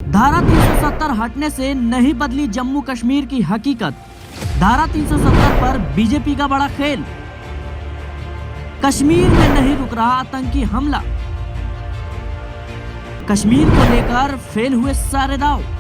धारा 370 हटने से नहीं बदली जम्मू कश्मीर की हकीकत। धारा 370 पर बीजेपी का बड़ा खेल। कश्मीर में नहीं रुक रहा आतंकी हमला। कश्मीर को लेकर फेल हुए सारे दांव।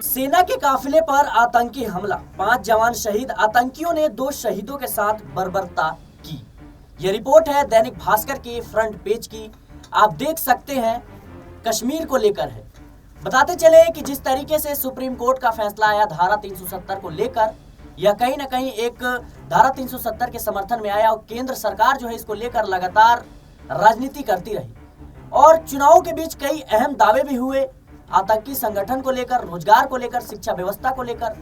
सेना के काफिले पर आतंकी हमला, 5 जवान शहीद। आतंकियों ने 2 शहीदों के साथ बर्बरता की। यह रिपोर्ट है दैनिक भास्कर के फ्रंट पेज की। आप देख सकते हैं कश्मीर को लेकर है। बताते चले कि जिस तरीके से सुप्रीम कोर्ट का फैसला आया धारा 370 को लेकर, यह कहीं ना कहीं एक धारा 370 के समर्थन में आया और केंद्र सरकार जो है इसको लेकर लगातार राजनीति करती रही और चुनाव के बीच कई अहम दावे भी हुए आतंकी संगठन को लेकर, रोजगार को लेकर, शिक्षा व्यवस्था को लेकर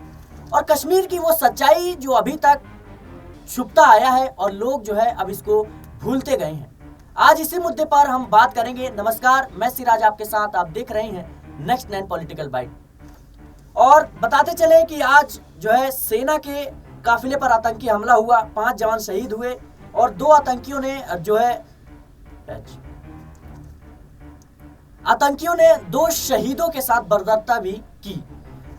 और कश्मीर की वो सच्चाई जो अभी तक छुपता आया है और लोग जो है अब इसको भूलते गए हैं। आज इसी मुद्दे पर हम बात करेंगे। नमस्कार, मैं सिराज आपके साथ। आप देख रहे हैं नेक्स्ट 9 पॉलिटिकल बाइट। और बताते चले कि आज जो है सेना के काफिले पर आतंकी हमला हुआ, 5 जवान शहीद हुए और 2 आतंकियों ने जो है आतंकियों ने 2 शहीदों के साथ बर्बरता भी की।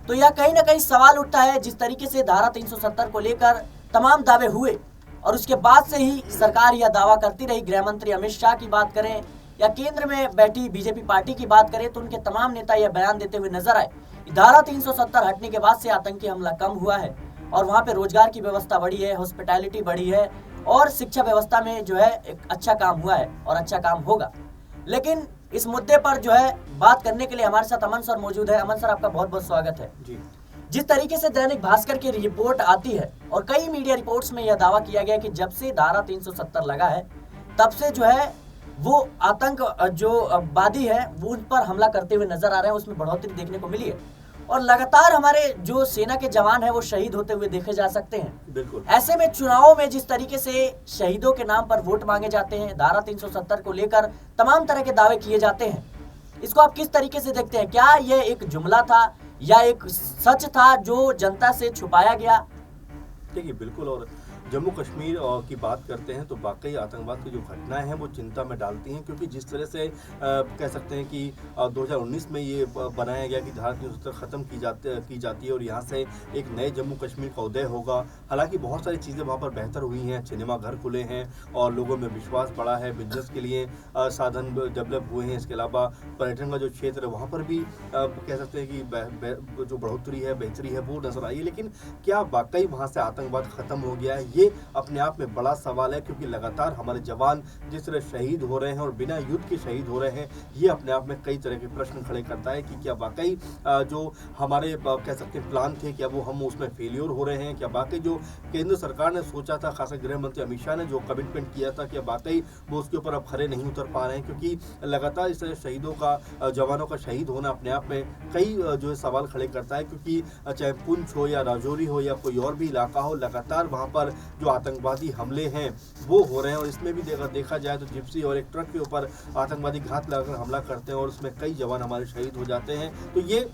तो यह कहीं ना कहीं सवाल उठता है जिस तरीके से धारा 370 को लेकर तमाम दावे हुए और उसके बाद से ही सरकार यह दावा करती रही। गृह मंत्री अमित शाह की बात करें या केंद्र में बैठी बीजेपी पार्टी की बात करें तो उनके तमाम नेता यह बयान देते हुए नजर आए। धारा 370 हटने के बाद से आतंकी हमला कम हुआ है और वहां पे रोजगार की व्यवस्था बढ़ी है, हॉस्पिटैलिटी बढ़ी है और शिक्षा व्यवस्था में जो है एक अच्छा काम हुआ है और अच्छा काम होगा। लेकिन इस मुद्दे पर जो है बात करने के लिए हमारे साथ अमन सर मौजूद है। अमन सर, आपका बहुत बहुत स्वागत है जी। जिस तरीके से दैनिक भास्कर की रिपोर्ट आती है और कई मीडिया रिपोर्ट्स में यह दावा किया गया कि जब से धारा 370 लगा है तब से जो है वो आतंक जो वादी है वो उन पर हमला करते हुए नजर आ रहे हैं, उसमें बढ़ोतरी देखने को मिली है और लगातार हमारे जो सेना के जवान है वो शहीद होते हुए देखे जा सकते हैं। बिल्कुल। ऐसे में चुनावों में जिस तरीके से शहीदों के नाम पर वोट मांगे जाते हैं, धारा 370 को लेकर तमाम तरह के दावे किए जाते हैं, इसको आप किस तरीके से देखते हैं? क्या यह एक जुमला था या एक सच था जो जनता से छुपाया गया? देखिए, बिल्कुल। और जम्मू कश्मीर की बात करते हैं तो वाकई आतंकवाद की जो घटनाएं हैं वो चिंता में डालती हैं, क्योंकि जिस तरह से कह सकते हैं कि 2019 में ये बनाया गया कि धारा 370 ख़त्म की जाती है और यहाँ से एक नए जम्मू कश्मीर का उदय होगा। हालांकि बहुत सारी चीज़ें वहाँ पर बेहतर हुई हैं, सिनेमा घर खुले हैं और लोगों में विश्वास बढ़ा है, बिजनेस के लिए साधन डेवलप हुए हैं। इसके अलावा पर्यटन का जो क्षेत्र है वहाँ पर भी कह सकते हैं कि जो बढ़ोतरी है, बेहतरी है वो नजर आई है। लेकिन क्या वाकई वहाँ से आतंकवाद ख़त्म हो गया है? ये अपने आप में बड़ा सवाल है, क्योंकि लगातार हमारे जवान जिस तरह शहीद हो रहे हैं और बिना युद्ध के शहीद हो रहे हैं, ये अपने आप में कई तरह के प्रश्न खड़े करता है कि क्या वाकई जो हमारे कह सकते हैं प्लान थे, क्या वो हम उसमें फेलियर हो रहे हैं? क्या वाकई जो केंद्र सरकार ने सोचा था, खासकर गृह मंत्री अमित शाह ने जो कमिटमेंट किया था, क्या वाकई वो उसके ऊपर अब खरे नहीं उतर पा रहे हैं? क्योंकि लगातार इस तरह शहीदों का, जवानों का शहीद होना अपने आप में कई जो है सवाल खड़े करता है, क्योंकि चाहे पुंछ हो या राजौरी हो या कोई और भी इलाका हो, लगातार वहाँ पर जो आतंकवादी हमले हैं वो हो रहे हैं। और इसमें भी देखा जाए तो जिप्सी और एक ट्रक के ऊपर आतंकवादी घात लगाकर हमला करते हैं और उसमें कई जवान हमारे शहीद हो जाते हैं। तो ये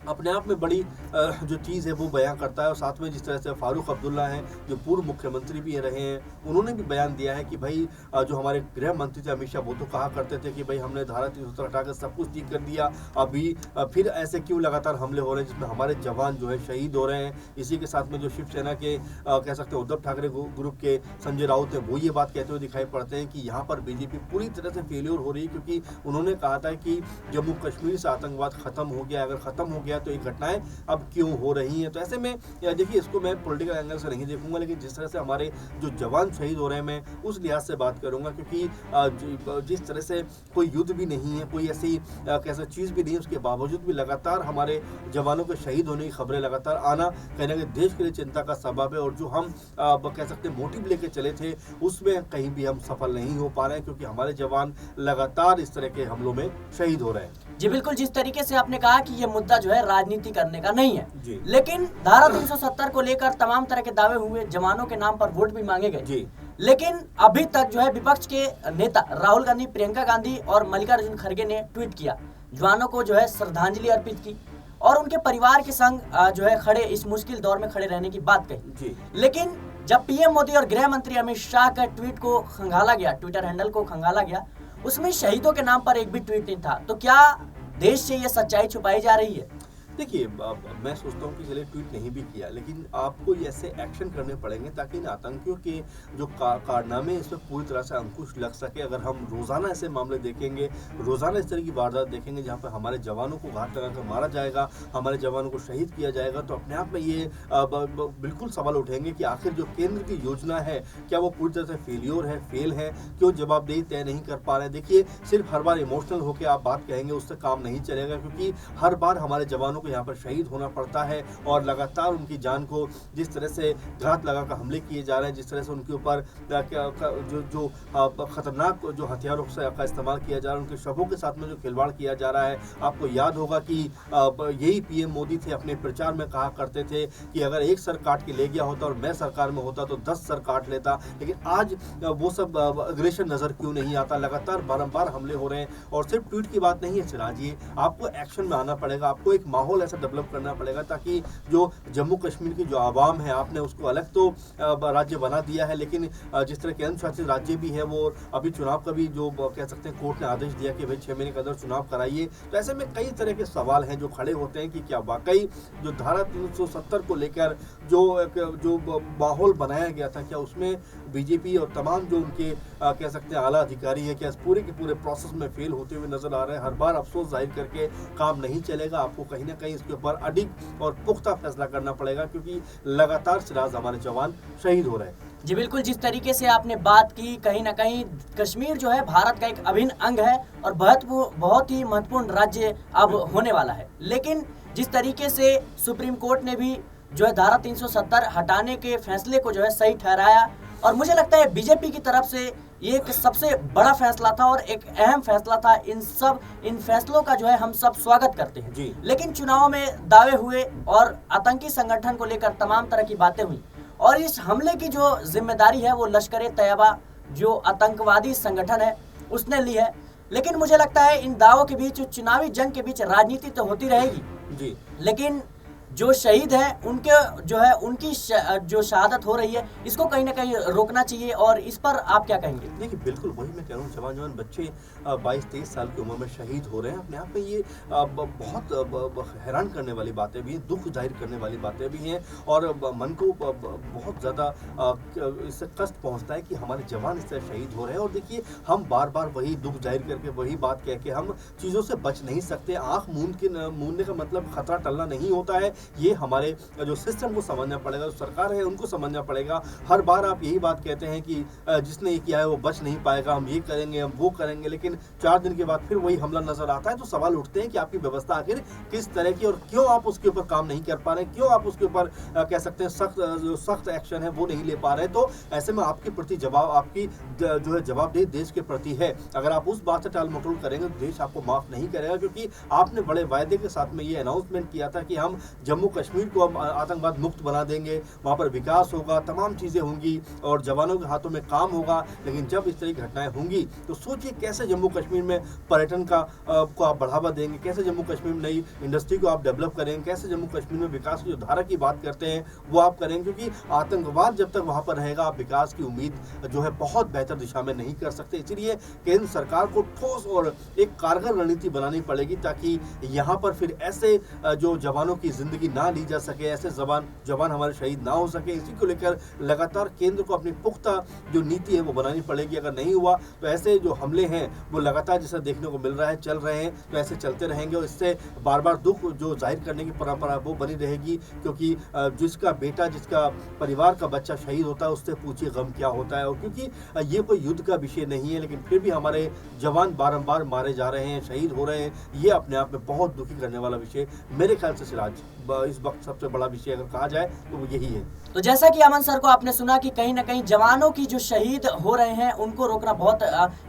अपने आप में बड़ी जो चीज़ है वो बयां करता है। और साथ में जिस तरह से फारूक अब्दुल्ला हैं जो पूर्व मुख्यमंत्री भी रहे हैं, उन्होंने भी बयान दिया है कि भाई जो हमारे गृह मंत्री थे अमित शाह, वो तो कहा करते थे कि भाई हमने धारा 370 हटाकर सब कुछ ठीक कर दिया, अभी फिर ऐसे क्यों लगातार हमले हो रहे हैं जिसमें हमारे जवान जो है शहीद हो रहे हैं। इसी के साथ में जो शिवसेना के कह सकते हैं उद्धव ठाकरे ग्रुप के संजय राउत हैं, वो ये बात कहते हुए दिखाई पड़ते हैं कि यहाँ पर बीजेपी पूरी तरह से फेलियर हो रही है, क्योंकि उन्होंने कहा था कि जम्मू कश्मीर से आतंकवाद खत्म हो गया, अगर खत्म हो गया तो ये घटनाएं अब क्यों हो रही हैं? तो ऐसे में देखिए, इसको मैं पॉलिटिकल एंगल से नहीं देखूंगा, लेकिन जिस तरह से हमारे जो जवान शहीद हो रहे हैं मैं उस लिहाज से बात करूंगा, क्योंकि जिस तरह से कोई युद्ध भी नहीं है, कोई ऐसी कैसा चीज़ भी नहीं है, उसके बावजूद भी लगातार हमारे जवानों के शहीद होने की खबरें लगातार आना कहीं ना कहीं देश के लिए चिंता का सबब है। और जो हम कह सकते हैं मोटिव लेके चले थे उसमें कहीं भी हम सफल नहीं हो पा रहे हैं, क्योंकि हमारे जवान लगातार इस तरह के हमलों में शहीद हो रहे हैं। जी बिल्कुल, जिस तरीके से आपने कहा कि ये मुद्दा जो है राजनीति करने का नहीं है, लेकिन धारा 370 को लेकर तमाम तरह के दावे हुए, जवानों के नाम पर वोट भी मांगे गए, लेकिन अभी तक जो है विपक्ष के नेता राहुल गांधी, प्रियंका गांधी और मल्लिकार्जुन खड़गे ने ट्वीट किया, जवानों को जो है श्रद्धांजलि अर्पित की और उनके परिवार के संग जो है खड़े इस मुश्किल दौर में खड़े रहने की बात कही जी। लेकिन जब पीएम मोदी और गृह मंत्री अमित शाह का ट्वीट को खंगाला गया, ट्विटर हैंडल को खंगाला गया, उसमें शहीदों के नाम पर एक भी ट्वीट नहीं था। तो क्या देश से ये सच्चाई छुपाई जा रही है? देखिए, मैं सोचता हूँ कि चलिए ट्वीट नहीं भी किया, लेकिन आपको ये ऐसे एक्शन करने पड़ेंगे ताकि इन आतंकियों के जो कारनामे इसमें पूरी तरह से अंकुश लग सके। अगर हम रोज़ाना ऐसे मामले देखेंगे, रोज़ाना इस तरह की वारदात देखेंगे जहाँ पर हमारे जवानों को घात लगाकर मारा जाएगा, हमारे जवानों को शहीद किया जाएगा, तो अपने आप में ये बिल्कुल सवाल उठेंगे कि आखिर जो केंद्र की योजना है क्या वो पूरी तरह से फेल है, क्यों जवाबदेही तय नहीं कर पा रहे हैं। देखिए, सिर्फ हर बार इमोशनल होकर आप बात कहेंगे उससे काम नहीं चलेगा, क्योंकि हर बार हमारे जवानों यहाँ पर शहीद होना पड़ता है और लगातार उनकी जान को जिस तरह से घात लगाकर हमले किए जा रहे हैं, जिस तरह से उनके ऊपर जो खतरनाक जो हथियारों का इस्तेमाल किया जा रहा है, उनके शवों के साथ में जो खिलवाड़ किया जा रहा है। आपको याद होगा कि यही पीएम मोदी थे, अपने प्रचार में कहा करते थे कि अगर एक सर काट के ले गया होता और मैं सरकार में होता तो 10 सर काट लेता। लेकिन आज वो सब अग्रेशन नजर क्यों नहीं आता? लगातार बारंबार हमले हो रहे हैं और सिर्फ ट्वीट की बात नहीं है सिराज जी, आपको एक्शन में आना पड़ेगा, आपको एक माहौल ऐसा डेवलप करना पड़ेगा ताकि जो जम्मू कश्मीर की जो आवाम है, आपने उसको अलग तो राज्य बना दिया है, लेकिन जिस तरह के अनुशासित राज्य भी है वो अभी चुनाव का भी जो कह सकते हैं कोर्ट ने आदेश दिया कि भाई 6 महीने के अंदर चुनाव कराइए। तो ऐसे में कई तरह के सवाल हैं जो खड़े होते हैं कि क्या वाकई जो धारा 370 को लेकर जो माहौल बनाया गया था, क्या उसमें बीजेपी और तमाम जो उनके कह सकते हैं आला अधिकारी है, क्या इस पूरे के पूरे प्रोसेस में फेल होते हुए नजर आ रहे हैं। हर बार अफसोस जाहिर करके काम नहीं चलेगा, आपको कहीं ना कहीं इसके ऊपर अडिग और पुख्ता फैसला करना पड़ेगा, क्योंकि लगातार सिराज हमारे जवान शहीद हो रहे हैं। जी बिल्कुल, जिस तरीके से आपने बात की, कहीं ना कहीं कश्मीर जो है भारत का एक अभिन्न अंग है और बहुत ही महत्वपूर्ण राज्य अब होने वाला है। लेकिन जिस तरीके से सुप्रीम कोर्ट ने भी जो है धारा 370 हटाने के फैसले को जो है सही ठहराया, और मुझे लगता है बीजेपी की तरफ से ये एक सबसे बड़ा फैसला था और एक अहम फैसला था। इन फैसलों का जो है हम सब स्वागत करते हैं जी। लेकिन चुनाव में दावे हुए और आतंकी संगठन को लेकर तमाम तरह की बातें हुई, और इस हमले की जो जिम्मेदारी है वो लश्कर-ए-तैयबा जो आतंकवादी संगठन है उसने ली है। लेकिन मुझे लगता है इन दावों के बीच, चुनावी जंग के बीच राजनीति तो होती रहेगी जी, लेकिन जो शहीद हैं उनके जो है उनकी जो शहादत हो रही है, इसको कहीं ना कहीं रोकना चाहिए। और इस पर आप क्या कहेंगे? देखिए, बिल्कुल वही मैं कह रहा हूँ, जवान बच्चे 22-23 साल की उम्र में शहीद हो रहे हैं। अपने आप में ये बहुत हैरान करने वाली बातें भी हैं, दुख जाहिर करने वाली बातें भी हैं, और मन को बहुत ज़्यादा इससे कष्ट पहुँचता है कि हमारे जवान इस तरह शहीद हो रहे हैं। और देखिए, हम बार बार वही दुख जाहिर करके वही बात कह के हम चीज़ों से बच नहीं सकते। आँख मूंदने का मतलब खतरा टलना नहीं होता है। ये हमारे जो सिस्टम को समझना पड़ेगा, जो सरकार है उनको समझना पड़ेगा। हर बार आप यही बात कहते हैं कि जिसने ये किया है वो बच नहीं पाएगा, हम ये करेंगे, हम वो करेंगे, लेकिन 4 दिन के बाद फिर वही हमला नजर आता है। तो सवाल उठते हैं कि आपकी व्यवस्था आखिर किस तरह की, और क्यों आप उसके ऊपर काम नहीं कर पा रहे, क्यों आप उसके ऊपर कह सकते हैं सख्त एक्शन है वो नहीं ले पा रहे। तो ऐसे में आपके प्रति आपकी जो है जवाबदेही देश के प्रति है। अगर आप उस बात से टाल मटोल करेंगे तो देश आपको माफ नहीं करेगा, क्योंकि आपने बड़े वायदे के साथ में ये अनाउंसमेंट किया था कि हम जम्मू कश्मीर को हम आतंकवाद मुक्त बना देंगे, वहाँ पर विकास होगा, तमाम चीज़ें होंगी और जवानों के हाथों में काम होगा। लेकिन जब इस तरह की घटनाएं होंगी तो सोचिए कैसे जम्मू कश्मीर में पर्यटन को आप बढ़ावा देंगे, कैसे जम्मू कश्मीर में नई इंडस्ट्री को आप डेवलप करेंगे, कैसे जम्मू कश्मीर में विकास की जो धारा की बात करते हैं वो आप करेंगे। क्योंकि आतंकवाद जब तक वहाँ पर रहेगा, आप विकास की उम्मीद जो है बहुत बेहतर दिशा में नहीं कर सकते। इसलिए केंद्र सरकार को ठोस और एक कारगर रणनीति बनानी पड़ेगी ताकि यहाँ पर फिर ऐसे जो जवानों की जिंदगी ना ली जा सके, ऐसे जवान हमारे शहीद ना हो सके। इसी को लेकर लगातार केंद्र को अपनी पुख्ता जो नीति है वो बनानी पड़ेगी। अगर नहीं हुआ तो ऐसे जो हमले हैं वो लगातार जैसा देखने को मिल रहा है चल रहे हैं, तो ऐसे चलते रहेंगे और इससे बार बार दुख जो जाहिर करने की परंपरा वो बनी रहेगी। क्योंकि जिसका बेटा, जिसका परिवार का बच्चा शहीद होता है उससे पूछिए गम क्या होता है। और क्योंकि ये कोई युद्ध का विषय नहीं है, लेकिन फिर भी हमारे जवान बारंबार मारे जा रहे हैं, शहीद हो रहे हैं, ये अपने आप में बहुत दुखी करने वाला विषय मेरे ख्याल से सिराज इस वक्त सबसे बड़ा विषय अगर कहा जाए तो वो यही है। तो जैसा कि अमन सर को आपने सुना कि कहीं ना कहीं जवानों की जो शहीद हो रहे हैं उनको रोकना बहुत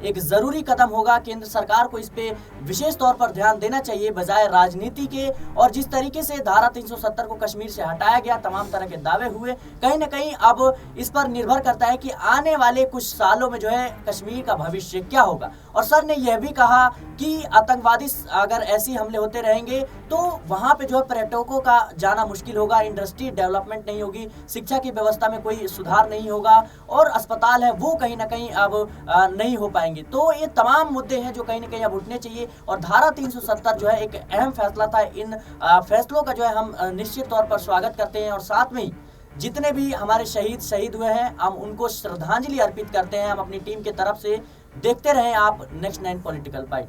एक जरूरी कदम होगा। केंद्र सरकार को इस पे विशेष तौर पर ध्यान देना चाहिए बजाय राजनीति के। और जिस तरीके से धारा 370 को कश्मीर से हटाया गया, तमाम तरह के दावे हुए, कहीं ना कहीं अब इस पर निर्भर करता है कि आने वाले कुछ सालों में जो है कश्मीर का भविष्य क्या होगा। और सर ने यह भी कहा कि आतंकवादी अगर ऐसे हमले होते रहेंगे तो वहां पे जो है पर्यटकों का जाना मुश्किल होगा, इंडस्ट्री डेवलपमेंट नहीं होगी, शिक्षा की व्यवस्था में कोई सुधार नहीं होगा और अस्पताल है वो कहीं ना कहीं अब नहीं हो पाएंगे। तो ये तमाम मुद्दे हैं जो कहीं ना कहीं अब उठने चाहिए। और धारा 370 जो है एक अहम फैसला था। इन फैसलों का जो है हम निश्चित तौर पर स्वागत करते हैं और साथ में ही जितने भी हमारे शहीद हुए हैं हम उनको श्रद्धांजलि अर्पित करते हैं। हम अपनी टीम की तरफ से। देखते रहें आप नेक्स्ट 9 पॉलिटिकल बाइट।